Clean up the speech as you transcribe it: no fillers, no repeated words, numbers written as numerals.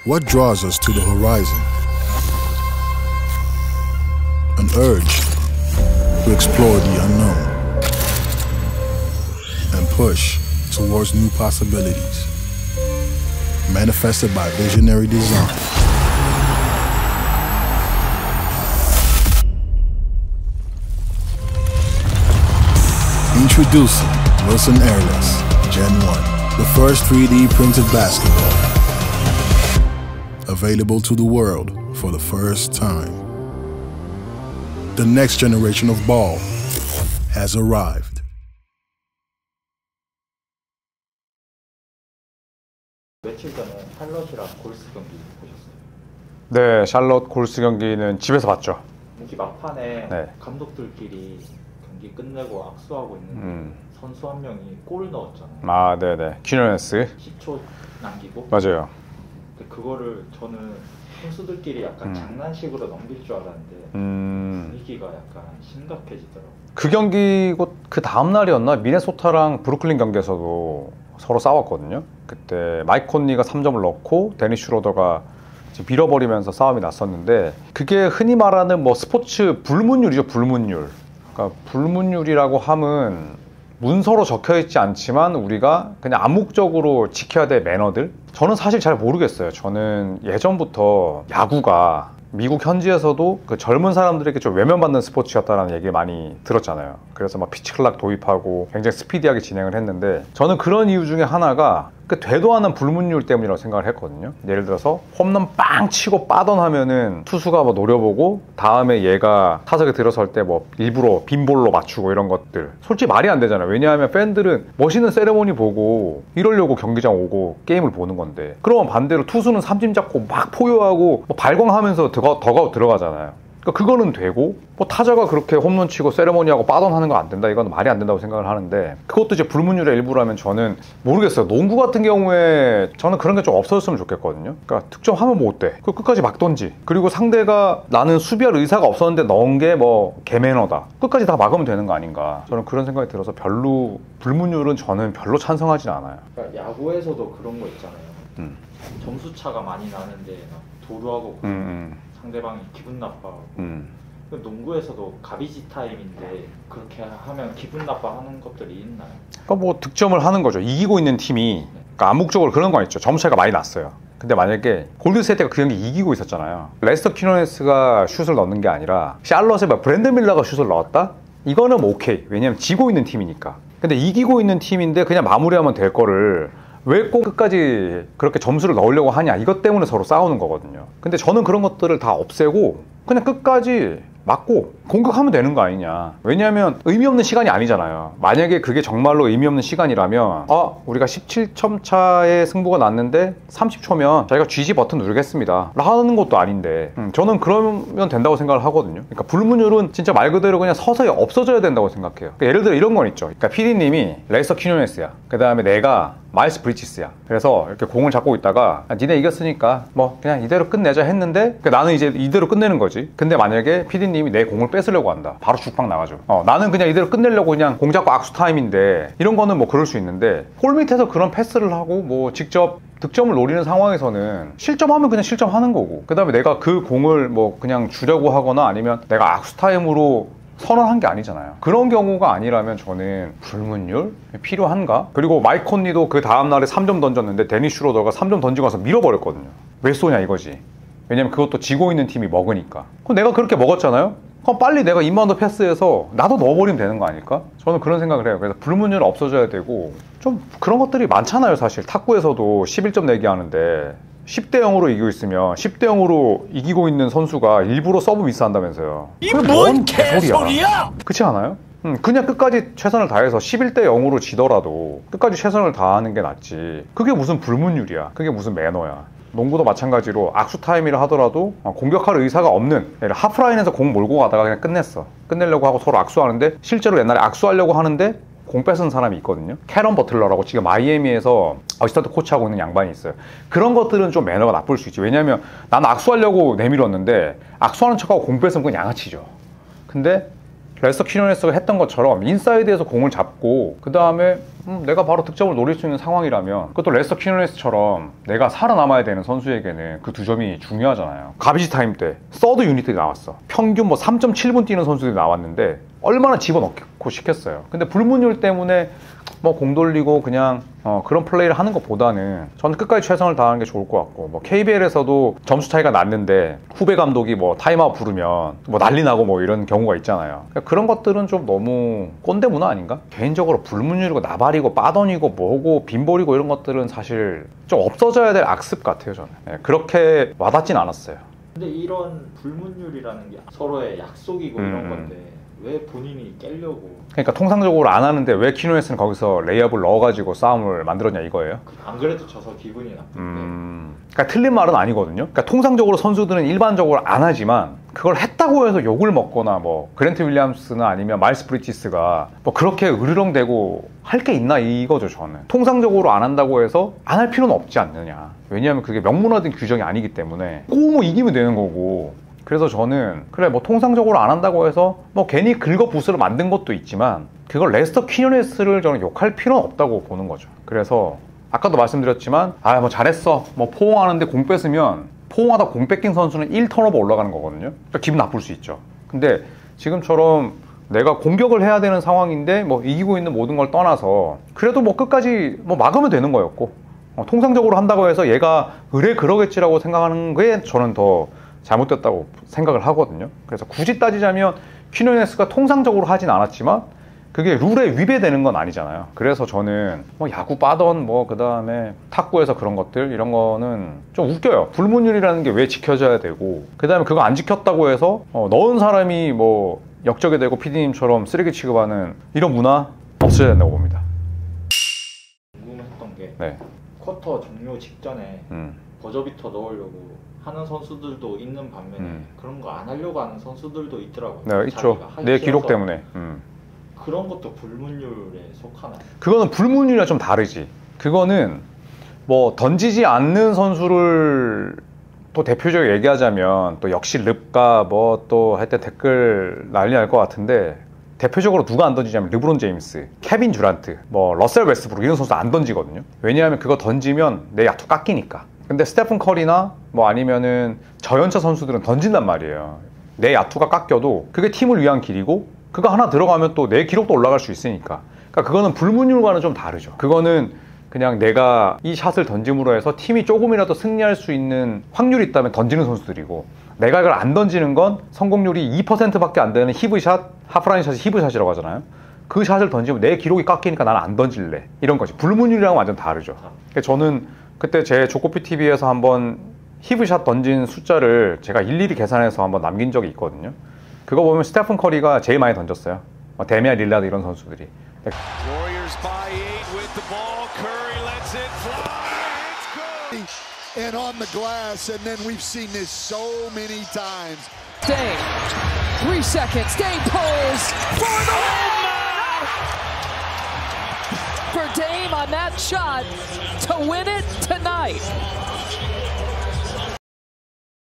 What draws us to the horizon? An urge to explore the unknown and push towards new possibilities, manifested by visionary design. Introducing Wilson Airless Gen 1, the first 3D printed basketball, available to the world for the first time. The next generation of ball has arrived. 며칠 전에 샬럿이랑 골스 경기 보셨어요? 네, 샬럿 골스 경기는 집에서 봤죠. 경기 막판에 네. 감독들끼리 경기 끝내고 악수하고 있는 선수 한 명이 골을 넣었잖아요. 아, 네네. 퀴노네스. 10초 남기고. 맞아요. 그거를 저는 선수들끼리 약간 장난식으로 넘길 줄 알았는데 분위기가 약간 심각해지더라고요. 그 경기고 그 다음 날이었나? 미네소타랑 브루클린 경기에서도 서로 싸웠거든요. 그때 마이크 콘리가 3점을 넣고 데니스 슈로더가 밀어버리면서 싸움이 났었는데, 그게 흔히 말하는 뭐 스포츠 불문율이죠. 불문율. 그러니까 불문율이라고 함은 문서로 적혀있지 않지만 우리가 그냥 암묵적으로 지켜야 될 매너들? 저는 사실 잘 모르겠어요. 저는 예전부터 야구가 미국 현지에서도 그 젊은 사람들에게 좀 외면받는 스포츠였다라는 얘기를 많이 들었잖아요. 그래서 막 피치클락 도입하고 굉장히 스피디하게 진행을 했는데, 저는 그런 이유 중에 하나가 그 되도 않은 불문율 때문이라고 생각을 했거든요. 예를 들어서 홈런 빵 치고 빠던 하면은 투수가 뭐 노려보고 다음에 얘가 타석에 들어설 때 뭐 일부러 빈볼로 맞추고 이런 것들, 솔직히 말이 안 되잖아요. 왜냐하면 팬들은 멋있는 세레모니 보고 이러려고 경기장 오고 게임을 보는 건데, 그러면 반대로 투수는 삼진 잡고 막 포효하고 뭐 발광하면서 더가웃 들어가잖아요. 그러니까 그거는 되고, 뭐 타자가 그렇게 홈런 치고 세레모니하고 빠던 하는 거 안 된다, 이건 말이 안 된다고 생각을 하는데, 그것도 이제 불문율의 일부라면 저는 모르겠어요. 농구 같은 경우에 저는 그런 게 좀 없어졌으면 좋겠거든요. 그러니까 득점하면 뭐 어때? 그 끝까지 막 던지. 그리고 상대가 나는 수비할 의사가 없었는데 넣은 게 뭐 개매너다, 끝까지 다 막으면 되는 거 아닌가, 저는 그런 생각이 들어서 별로 불문율은 저는 별로 찬성하진 않아요. 그러니까 야구에서도 그런 거 있잖아요. 점수 차가 많이 나는데 막 도루하고 상대방이 기분 나빠하고. 농구에서도 가비지 타임인데 그렇게 하면 기분 나빠하는 것들이 있나요? 그러니까 뭐 득점을 하는 거죠. 이기고 있는 팀이. 그러니까 암묵적으로 그런 건 있죠. 점수 차이가 많이 났어요. 근데 만약에 골드스테이트가 그 경기 이기고 있었잖아요. 레스터 퀴노네스가 슛을 넣는 게 아니라 샬럿에 브랜든 밀러가 슛을 넣었다? 이거는 뭐 오케이. 왜냐면 지고 있는 팀이니까. 근데 이기고 있는 팀인데 그냥 마무리하면 될 거를 왜 꼭 끝까지 그렇게 점수를 넣으려고 하냐, 이것 때문에 서로 싸우는 거거든요. 근데 저는 그런 것들을 다 없애고 그냥 끝까지 맞고 공격하면 되는 거 아니냐. 왜냐하면 의미 없는 시간이 아니잖아요. 만약에 그게 정말로 의미 없는 시간이라면, 우리가 17점 차의 승부가 났는데 30초면 저희가 GG 버튼 누르겠습니다 하는 것도 아닌데, 저는 그러면 된다고 생각을 하거든요. 그러니까 불문율은 진짜 말 그대로 그냥 서서히 없어져야 된다고 생각해요. 그러니까 예를 들어 이런 건 있죠. 그러니까 PD님이 레이서 퀴노네스야, 그 다음에 내가 마일스 브리치스야. 그래서 이렇게 공을 잡고 있다가 니네 이겼으니까 뭐 그냥 이대로 끝내자 했는데, 나는 이제 이대로 끝내는 거지. 근데 만약에 PD님이 내 공을 뺏으려고 한다, 바로 죽방 나가죠. 나는 그냥 이대로 끝내려고 그냥 공 잡고 악수 타임인데, 이런 거는 뭐 그럴 수 있는데, 골 밑에서 그런 패스를 하고 뭐 직접 득점을 노리는 상황에서는 실점하면 그냥 실점하는 거고, 그 다음에 내가 그 공을 뭐 그냥 주려고 하거나 아니면 내가 악수 타임으로 선언한 게 아니잖아요. 그런 경우가 아니라면 저는 불문율 필요한가? 그리고 마이크 콘리도 그 다음날에 3점 던졌는데 데니스 슈로더가 3점 던지고 와서 밀어버렸거든요. 왜 쏘냐 이거지. 왜냐면 그것도 지고 있는 팀이 먹으니까. 그럼 내가 그렇게 먹었잖아요? 그럼 빨리 내가 인바운드 패스해서 나도 넣어버리면 되는 거 아닐까? 저는 그런 생각을 해요. 그래서 불문율 없어져야 되고, 좀 그런 것들이 많잖아요. 사실 탁구에서도 11점 내기 하는데 10대 0으로 이기고 있으면 10대 0으로 이기고 있는 선수가 일부러 서브 미스한다면서요. 이 뭔 개소리야! 그렇지 않아요? 그냥 끝까지 최선을 다해서 11대 0으로 지더라도 끝까지 최선을 다하는 게 낫지. 그게 무슨 불문율이야. 그게 무슨 매너야. 농구도 마찬가지로 악수 타임이라 하더라도 공격할 의사가 없는, 하프라인에서 공 몰고 가다가 그냥 끝내려고 하고 서로 악수하는데, 실제로 옛날에 악수하려고 하는데 공 뺏은 사람이 있거든요. 캐런 버틀러라고 지금 마이애미에서 어시스턴트 코치하고 있는 양반이 있어요. 그런 것들은 좀 매너가 나쁠 수 있지. 왜냐면 난 악수하려고 내밀었는데 악수하는 척하고 공 뺏으면 그건 양아치죠. 근데 레스터 퀴노네스가 했던 것처럼 인사이드에서 공을 잡고 그 다음에 내가 바로 득점을 노릴 수 있는 상황이라면 그것도 레스터 퀴노네스처럼 내가 살아남아야 되는 선수에게는 그 두 점이 중요하잖아요. 가비지 타임 때 서드 유닛들이 나왔어. 평균 뭐 3.7분 뛰는 선수들이 나왔는데 얼마나 집어넣고 시켰어요. 근데 불문율 때문에 뭐 공 돌리고 그냥 그런 플레이를 하는 것보다는 저는 끝까지 최선을 다하는 게 좋을 것 같고, 뭐 KBL에서도 점수 차이가 났는데 후배 감독이 뭐 타임아웃 부르면 뭐 난리 나고 뭐 이런 경우가 있잖아요. 그러니까 그런 것들은 좀 너무 꼰대 문화 아닌가? 개인적으로 불문율이고 나발이고 빠던이고 뭐고 빈볼이고 이런 것들은 사실 좀 없어져야 될 악습 같아요, 저는. 네, 그렇게 와닿진 않았어요. 근데 이런 불문율이라는 게 서로의 약속이고 이런 건데 왜 본인이 깨려고? 그러니까 통상적으로 안 하는데 왜 키노네스는 거기서 레이업을 넣어가지고 싸움을 만들었냐 이거예요? 안 그래도 져서 기분이 나쁜데. 그러니까 틀린 말은 아니거든요. 그러니까 통상적으로 선수들은 일반적으로 안 하지만 그걸 했다고 해서 욕을 먹거나 뭐 그랜트 윌리엄스나 아니면 마일스 브리티스가 뭐 그렇게 으르렁대고 할 게 있나 이거죠, 저는. 통상적으로 안 한다고 해서 안 할 필요는 없지 않느냐. 왜냐하면 그게 명문화된 규정이 아니기 때문에 꼭 뭐 이기면 되는 거고. 그래서 저는 그래 뭐 통상적으로 안 한다고 해서 뭐 괜히 긁어부스를 만든 것도 있지만 그걸 레스터 퀴노네스를 저는 욕할 필요는 없다고 보는 거죠. 그래서 아까도 말씀드렸지만 뭐 잘했어 뭐 포옹하는데 공 뺏으면 포옹하다 공 뺏긴 선수는 1턴오버 올라가는 거거든요. 그러니까 기분 나쁠 수 있죠. 근데 지금처럼 내가 공격을 해야 되는 상황인데 뭐 이기고 있는 모든 걸 떠나서 그래도 뭐 끝까지 뭐 막으면 되는 거였고, 통상적으로 한다고 해서 얘가 그래 그러겠지라고 생각하는 게 저는 더 잘못됐다고 생각을 하거든요. 그래서 굳이 따지자면 퀴노네스가 통상적으로 하진 않았지만 그게 룰에 위배되는 건 아니잖아요. 그래서 저는 뭐 야구 빠던 뭐 그 다음에 탁구에서 그런 것들 이런 거는 좀 웃겨요. 불문율이라는 게 왜 지켜져야 되고, 그 다음에 그거 안 지켰다고 해서 넣은 사람이 뭐 역적이 되고 PD님처럼 쓰레기 취급하는 이런 문화 없어야 된다고 봅니다. 궁금했던 게 네. 쿼터 종료 직전에 버저비터 넣으려고 하는 선수들도 있는 반면에 그런 거 안 하려고 하는 선수들도 있더라고요. 네, 있죠. 내 기록 때문에. 그런 것도 불문율에 속하나요? 그거는 불문율이랑 좀 다르지. 그거는 뭐 던지지 않는 선수를 또 대표적으로 얘기하자면 또 역시 릅가 뭐 또 하여튼 댓글 난리 날 것 같은데, 대표적으로 누가 안 던지냐면 르브론 제임스, 케빈 듀란트, 뭐 러셀 웨스트브룩 이런 선수 안 던지거든요. 왜냐하면 그거 던지면 내 야투 깎이니까. 근데 스테픈 커리나 뭐 아니면은 저연차 선수들은 던진단 말이에요. 내 야투가 깎여도 그게 팀을 위한 길이고 그거 하나 들어가면 또 내 기록도 올라갈 수 있으니까. 그러니까 그거는 불문율과는 좀 다르죠. 그거는 그냥 내가 이 샷을 던짐으로 해서 팀이 조금이라도 승리할 수 있는 확률이 있다면 던지는 선수들이고, 내가 이걸 안 던지는 건 성공률이 2%밖에 안 되는 히브샷, 하프라인 샷이 히브샷이라고 하잖아요. 그 샷을 던지면 내 기록이 깎이니까 나는 안 던질래, 이런 거지. 불문율이랑은 완전 다르죠. 그러니까 저는 그때 제 조코피 TV에서 한번 히브샷 던진 숫자를 제가 일일이 계산해서 한번 남긴 적이 있거든요. 그거 보면 스테픈 커리가 제일 많이 던졌어요. 데미안 릴라드 이런 선수들이. And on the glass, and then we've seen this so many times. Dame, 3 seconds. Dame pulls for the win! For Dame on that shot to win it tonight.